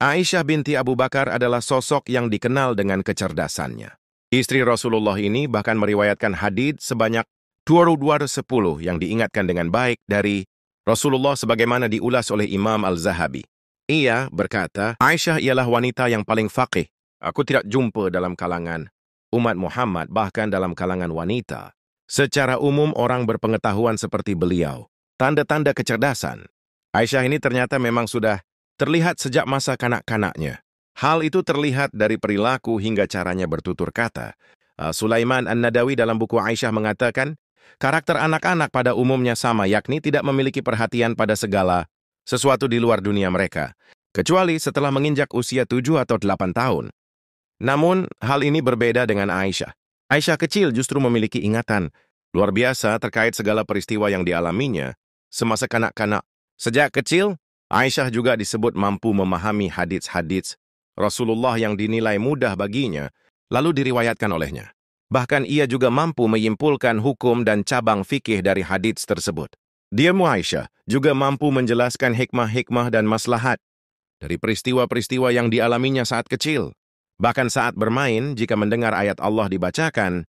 Aisyah binti Abu Bakar adalah sosok yang dikenal dengan kecerdasannya. Istri Rasulullah ini bahkan meriwayatkan hadits sebanyak 210 yang diingatkan dengan baik dari Rasulullah sebagaimana diulas oleh Imam Al-Zahabi. Ia berkata, Aisyah ialah wanita yang paling faqih. Aku tidak jumpa dalam kalangan umat Muhammad, bahkan dalam kalangan wanita. Secara umum orang berpengetahuan seperti beliau. Tanda-tanda kecerdasan. Aisyah ini ternyata memang sudah terlihat sejak masa kanak-kanaknya. Hal itu terlihat dari perilaku hingga caranya bertutur kata. Sulaiman An-Nadawi dalam buku Aisyah mengatakan, karakter anak-anak pada umumnya sama, yakni tidak memiliki perhatian pada segala sesuatu di luar dunia mereka, kecuali setelah menginjak usia 7 atau 8 tahun. Namun, hal ini berbeda dengan Aisyah. Aisyah kecil justru memiliki ingatan luar biasa terkait segala peristiwa yang dialaminya semasa kanak-kanak. Sejak kecil, Aisyah juga disebut mampu memahami hadits-hadits Rasulullah yang dinilai mudah baginya, lalu diriwayatkan olehnya. Bahkan ia juga mampu menyimpulkan hukum dan cabang fikih dari hadits tersebut. Diamu Aisyah juga mampu menjelaskan hikmah-hikmah dan maslahat dari peristiwa-peristiwa yang dialaminya saat kecil. Bahkan saat bermain, jika mendengar ayat Allah dibacakan,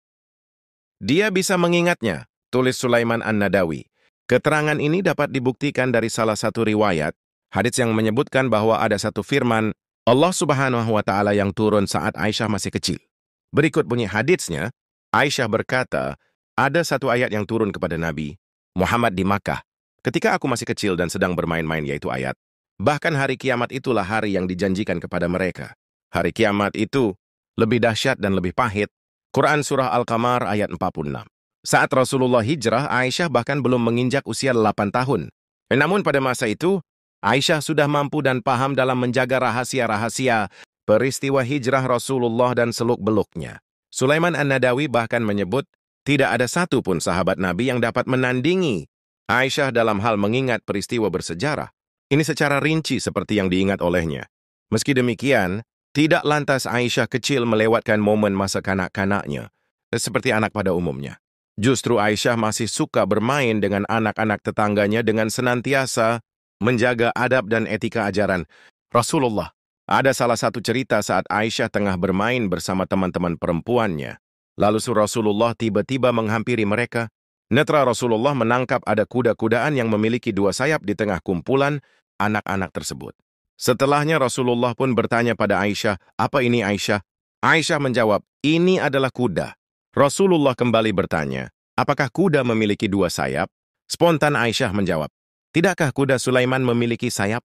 dia bisa mengingatnya, tulis Sulaiman An-Nadawi. Keterangan ini dapat dibuktikan dari salah satu riwayat, hadits yang menyebutkan bahwa ada satu firman Allah Subhanahu wa Ta'ala yang turun saat Aisyah masih kecil. Berikut bunyi haditsnya, Aisyah berkata, ada satu ayat yang turun kepada Nabi Muhammad di Makkah, ketika aku masih kecil dan sedang bermain-main, yaitu ayat, bahkan hari kiamat itulah hari yang dijanjikan kepada mereka. Hari kiamat itu lebih dahsyat dan lebih pahit. Quran Surah Al-Qamar ayat 46. Saat Rasulullah hijrah, Aisyah bahkan belum menginjak usia 8 tahun. Namun pada masa itu, Aisyah sudah mampu dan paham dalam menjaga rahasia-rahasia peristiwa hijrah Rasulullah dan seluk-beluknya. Sulaiman An-Nadawi bahkan menyebut, tidak ada satu pun sahabat Nabi yang dapat menandingi Aisyah dalam hal mengingat peristiwa bersejarah. Ini secara rinci seperti yang diingat olehnya. Meski demikian, tidak lantas Aisyah kecil melewatkan momen masa kanak-kanaknya, seperti anak pada umumnya. Justru Aisyah masih suka bermain dengan anak-anak tetangganya dengan senantiasa menjaga adab dan etika ajaran Rasulullah. Ada salah satu cerita saat Aisyah tengah bermain bersama teman-teman perempuannya. Lalu Rasulullah tiba-tiba menghampiri mereka. Netra Rasulullah menangkap ada kuda-kudaan yang memiliki 2 sayap di tengah kumpulan anak-anak tersebut. Setelahnya Rasulullah pun bertanya pada Aisyah, apa ini Aisyah? Aisyah menjawab, ini adalah kuda. Rasulullah kembali bertanya, apakah kuda memiliki 2 sayap? Spontan Aisyah menjawab, tidakkah kuda Sulaiman memiliki sayap?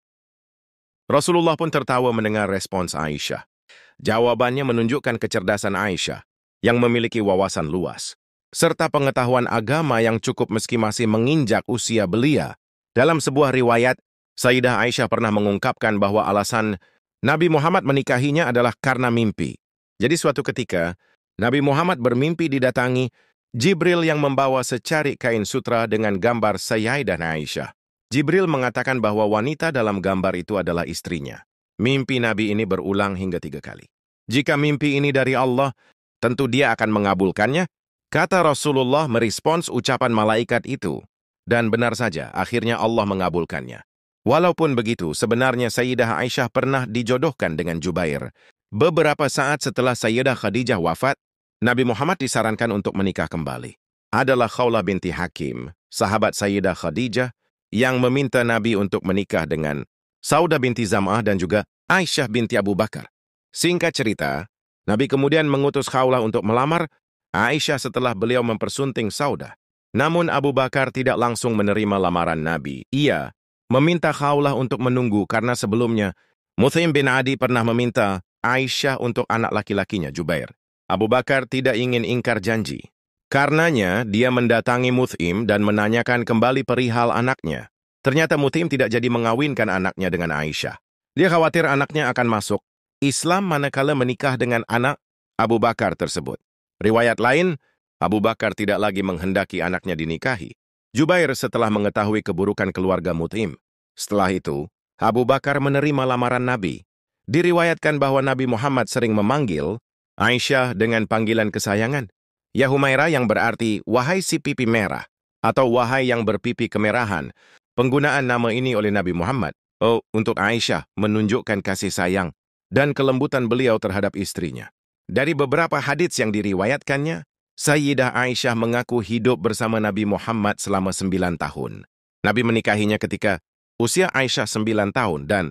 Rasulullah pun tertawa mendengar respons Aisyah. Jawabannya menunjukkan kecerdasan Aisyah yang memiliki wawasan luas, serta pengetahuan agama yang cukup meski masih menginjak usia belia. Dalam sebuah riwayat, Sayyidah Aisyah pernah mengungkapkan bahwa alasan Nabi Muhammad menikahinya adalah karena mimpi. Jadi suatu ketika, Nabi Muhammad bermimpi didatangi Jibril yang membawa secarik kain sutra dengan gambar Sayyidah Aisyah. Jibril mengatakan bahwa wanita dalam gambar itu adalah istrinya. Mimpi Nabi ini berulang hingga 3 kali. Jika mimpi ini dari Allah, tentu dia akan mengabulkannya. Kata Rasulullah merespons ucapan malaikat itu. Dan benar saja, akhirnya Allah mengabulkannya. Walaupun begitu, sebenarnya Sayyidah Aisyah pernah dijodohkan dengan Jubair. Beberapa saat setelah Sayyidah Khadijah wafat, Nabi Muhammad disarankan untuk menikah kembali. Adalah Khawlah binti Hakim, sahabat Sayyidah Khadijah, yang meminta Nabi untuk menikah dengan Saudah binti Zam'ah dan juga Aisyah binti Abu Bakar. Singkat cerita, Nabi kemudian mengutus Khawlah untuk melamar Aisyah setelah beliau mempersunting Saudah. Namun Abu Bakar tidak langsung menerima lamaran Nabi. Ia meminta Khawlah untuk menunggu karena sebelumnya Mut'im bin Adi pernah meminta Aisyah untuk anak laki-lakinya Jubair. Abu Bakar tidak ingin ingkar janji. Karenanya, dia mendatangi Mut'im dan menanyakan kembali perihal anaknya. Ternyata Mut'im tidak jadi mengawinkan anaknya dengan Aisyah. Dia khawatir anaknya akan masuk Islam manakala menikah dengan anak Abu Bakar tersebut. Riwayat lain, Abu Bakar tidak lagi menghendaki anaknya dinikahi Jubair setelah mengetahui keburukan keluarga Mut'im. Setelah itu, Abu Bakar menerima lamaran Nabi. Diriwayatkan bahwa Nabi Muhammad sering memanggil Aisyah dengan panggilan kesayangan, Ya Humairah, yang berarti wahai si pipi merah, atau wahai yang berpipi kemerahan. Penggunaan nama ini oleh Nabi Muhammad untuk Aisyah menunjukkan kasih sayang dan kelembutan beliau terhadap istrinya. Dari beberapa hadits yang diriwayatkannya, Sayyidah Aisyah mengaku hidup bersama Nabi Muhammad selama 9 tahun. Nabi menikahinya ketika usia Aisyah 9 tahun dan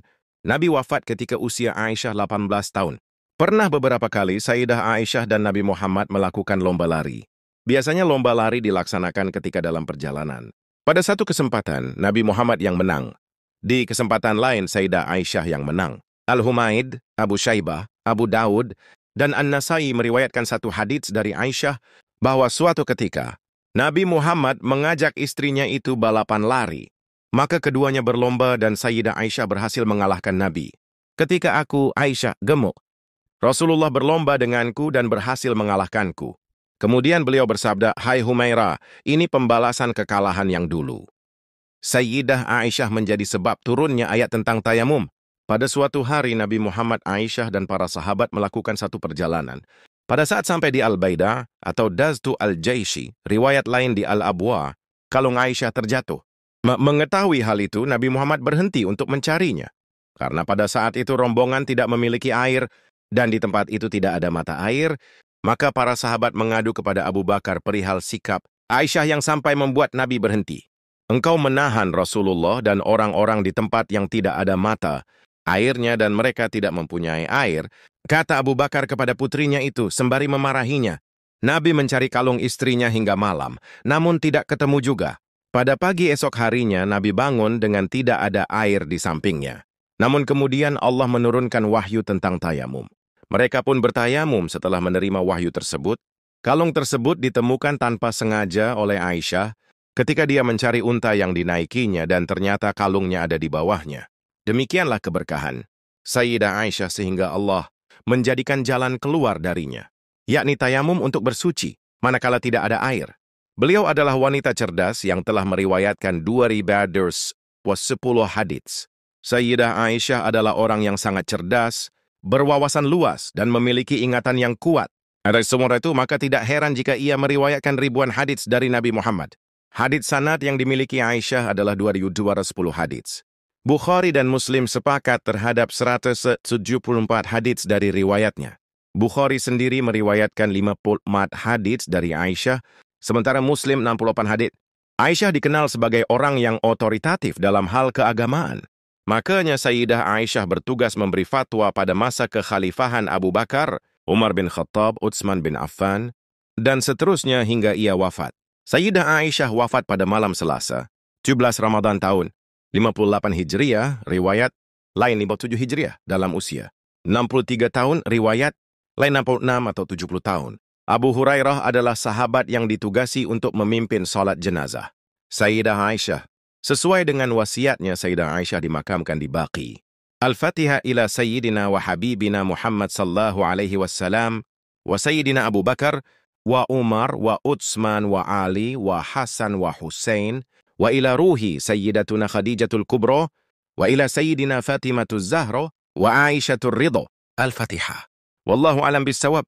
Nabi wafat ketika usia Aisyah 18 tahun. Pernah beberapa kali Sayyidah Aisyah dan Nabi Muhammad melakukan lomba lari. Biasanya lomba lari dilaksanakan ketika dalam perjalanan. Pada satu kesempatan, Nabi Muhammad yang menang. Di kesempatan lain, Sayyidah Aisyah yang menang. Al-Humaid, Abu Syaibah, Abu Daud, dan An-Nasai meriwayatkan satu hadits dari Aisyah bahwa suatu ketika, Nabi Muhammad mengajak istrinya itu balapan lari. Maka keduanya berlomba dan Sayyidah Aisyah berhasil mengalahkan Nabi. Ketika aku, Aisyah, gemuk, Rasulullah berlomba denganku dan berhasil mengalahkanku. Kemudian beliau bersabda, "Hai Humairah, ini pembalasan kekalahan yang dulu." Sayyidah Aisyah menjadi sebab turunnya ayat tentang tayamum. Pada suatu hari Nabi Muhammad, Aisyah, dan para sahabat melakukan satu perjalanan. Pada saat sampai di Al-Baidah atau Daztu Al-Jaishi, riwayat lain di Al-Abwa, kalung Aisyah terjatuh. Mengetahui hal itu, Nabi Muhammad berhenti untuk mencarinya. Karena pada saat itu rombongan tidak memiliki air dan di tempat itu tidak ada mata air, maka para sahabat mengadu kepada Abu Bakar perihal sikap Aisyah yang sampai membuat Nabi berhenti. "Engkau menahan Rasulullah dan orang-orang di tempat yang tidak ada mata, airnya dan mereka tidak mempunyai air," kata Abu Bakar kepada putrinya itu sembari memarahinya. Nabi mencari kalung istrinya hingga malam, namun tidak ketemu juga. Pada pagi esok harinya, Nabi bangun dengan tidak ada air di sampingnya. Namun kemudian Allah menurunkan wahyu tentang tayamum. Mereka pun bertayamum setelah menerima wahyu tersebut. Kalung tersebut ditemukan tanpa sengaja oleh Aisyah ketika dia mencari unta yang dinaikinya dan ternyata kalungnya ada di bawahnya. Demikianlah keberkahan Sayyidah Aisyah sehingga Allah menjadikan jalan keluar darinya, yakni tayamum untuk bersuci, manakala tidak ada air. Beliau adalah wanita cerdas yang telah meriwayatkan 2 riwayat was 10 hadits. Sayyidah Aisyah adalah orang yang sangat cerdas, berwawasan luas, dan memiliki ingatan yang kuat. Ada semua itu, maka tidak heran jika ia meriwayatkan ribuan hadits dari Nabi Muhammad. Hadits sanad yang dimiliki Aisyah adalah 2.210 hadits. Bukhari dan Muslim sepakat terhadap 174 hadits dari riwayatnya. Bukhari sendiri meriwayatkan 54 hadits dari Aisyah, sementara Muslim 68 hadits. Aisyah dikenal sebagai orang yang otoritatif dalam hal keagamaan. Makanya Sayyidah Aisyah bertugas memberi fatwa pada masa kekhalifahan Abu Bakar, Umar bin Khattab, Utsman bin Affan, dan seterusnya hingga ia wafat. Sayyidah Aisyah wafat pada malam Selasa, 17 Ramadan tahun 58 Hijriah, riwayat lain 57 Hijriah dalam usia 63 tahun, riwayat lain 66 atau 70 tahun. Abu Hurairah adalah sahabat yang ditugasi untuk memimpin salat jenazah Sayyidah Aisyah. Sesuai dengan wasiatnya, Sayyidah Aisyah dimakamkan di Baqi. Al-Fatihah ila Sayyidina wa Habibina Muhammad sallallahu alaihi wassalam wa Sayyidina Abu Bakar wa Umar wa Utsman wa Ali wa Hasan wa Hussein wa ila ruhi Sayyidatuna Khadijatul Kubra wa ila Sayyidina Fatimatuz Zahra wa Aisyatul Ridha. Al-Fatihah. Wallahu alam bisawab.